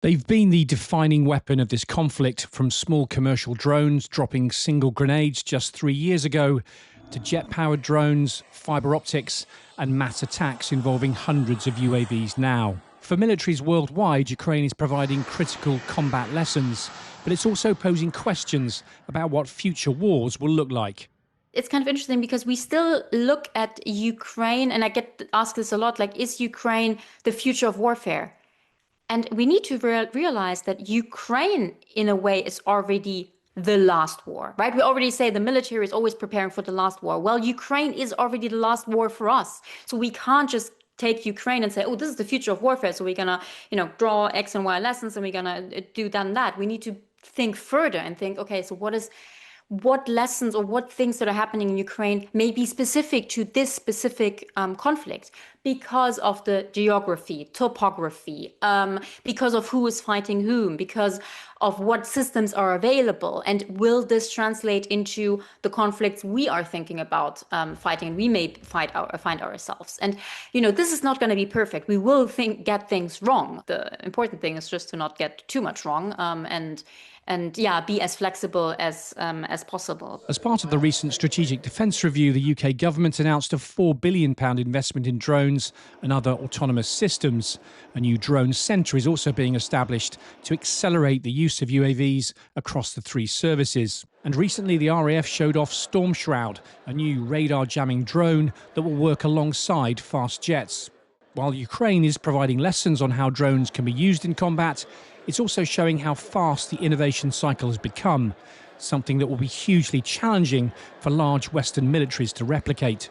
They've been the defining weapon of this conflict, from small commercial drones dropping single grenades just 3 years ago to jet-powered drones, fibre optics and mass attacks involving hundreds of UAVs now. For militaries worldwide, Ukraine is providing critical combat lessons, but it's also posing questions about what future wars will look like. It's kind of interesting because we still look at Ukraine, and I get asked this a lot, like, is Ukraine the future of warfare? And we need to realize that Ukraine, in a way, is already the last war, right? We already say the military is always preparing for the last war. Well, Ukraine is already the last war for us. So we can't just take Ukraine and say, oh, this is the future of warfare. So we're going to, draw X and Y lessons and we're going to do that and that. We need to think further and think, okay, so what lessons or what things that are happening in Ukraine may be specific to this specific conflict because of the geography, topography, because of who is fighting whom, because of what systems are available. And will this translate into the conflicts we are thinking about fighting? We may find ourselves. And, this is not going to be perfect. We will get things wrong. The important thing is just to not get too much wrong and be as flexible as possible. As part of the recent Strategic Defence Review, the UK government announced a £4 billion investment in drones and other autonomous systems. A new drone centre is also being established to accelerate the use of UAVs across the three services. And recently the RAF showed off Storm Shroud, a new radar jamming drone that will work alongside fast jets. While Ukraine is providing lessons on how drones can be used in combat, it's also showing how fast the innovation cycle has become, something that will be hugely challenging for large Western militaries to replicate.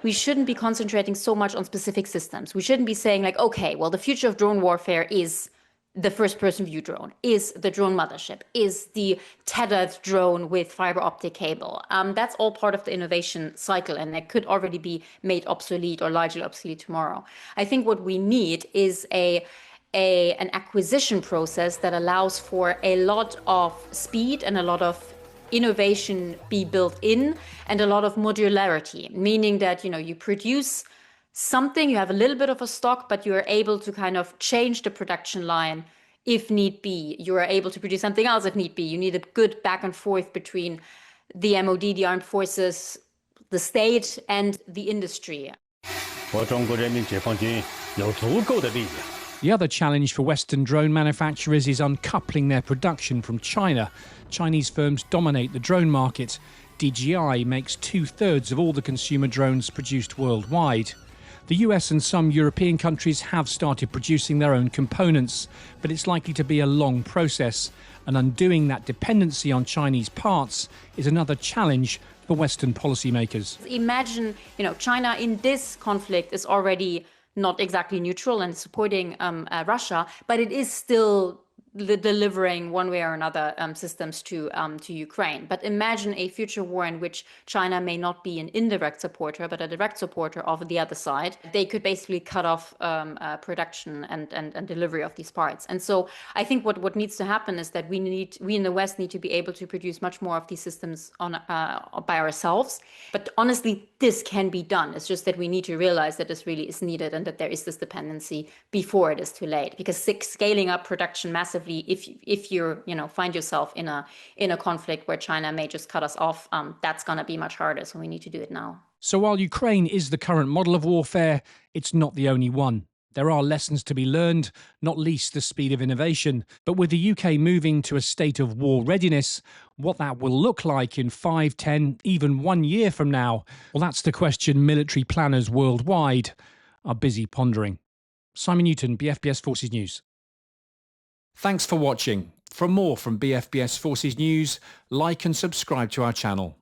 We shouldn't be concentrating so much on specific systems. We shouldn't be saying like, okay, well, the future of drone warfare is the first-person view drone, is the drone mothership, is the tethered drone with fiber optic cable. That's all part of the innovation cycle, and it could already be made obsolete or largely obsolete tomorrow. I think what we need is an acquisition process that allows for a lot of speed and a lot of innovation be built in, and a lot of modularity, meaning that you produce something, you have a little bit of a stock, but you are able to kind of change the production line if need be. You are able to produce something else if need be. You need a good back and forth between the MOD, the armed forces, the state and the industry. The other challenge for Western drone manufacturers is uncoupling their production from China. Chinese firms dominate the drone market. DJI makes 2/3 of all the consumer drones produced worldwide. The US and some European countries have started producing their own components, but it's likely to be a long process, and undoing that dependency on Chinese parts is another challenge for Western policymakers. Imagine, China in this conflict is already not exactly neutral and supporting Russia, but it is still delivering one way or another systems to Ukraine. But imagine a future war in which China may not be an indirect supporter, but a direct supporter of the other side. They could basically cut off production and delivery of these parts. And so I think what needs to happen is that we in the West need to be able to produce much more of these systems by ourselves. But honestly, this can be done. It's just that we need to realize that this really is needed and that there is this dependency before it is too late. Because scaling up production massively, if you find yourself in a conflict where China may just cut us off, that's going to be much harder. So we need to do it now. So while Ukraine is the current model of warfare, it's not the only one. There are lessons to be learned, not least the speed of innovation. But with the UK moving to a state of war readiness, what that will look like in 5, 10, even 1 year from now, well, that's the question military planners worldwide are busy pondering. Simon Newton, BFBS Forces News. Thanks for watching. For more from BFBS Forces News, like and subscribe to our channel.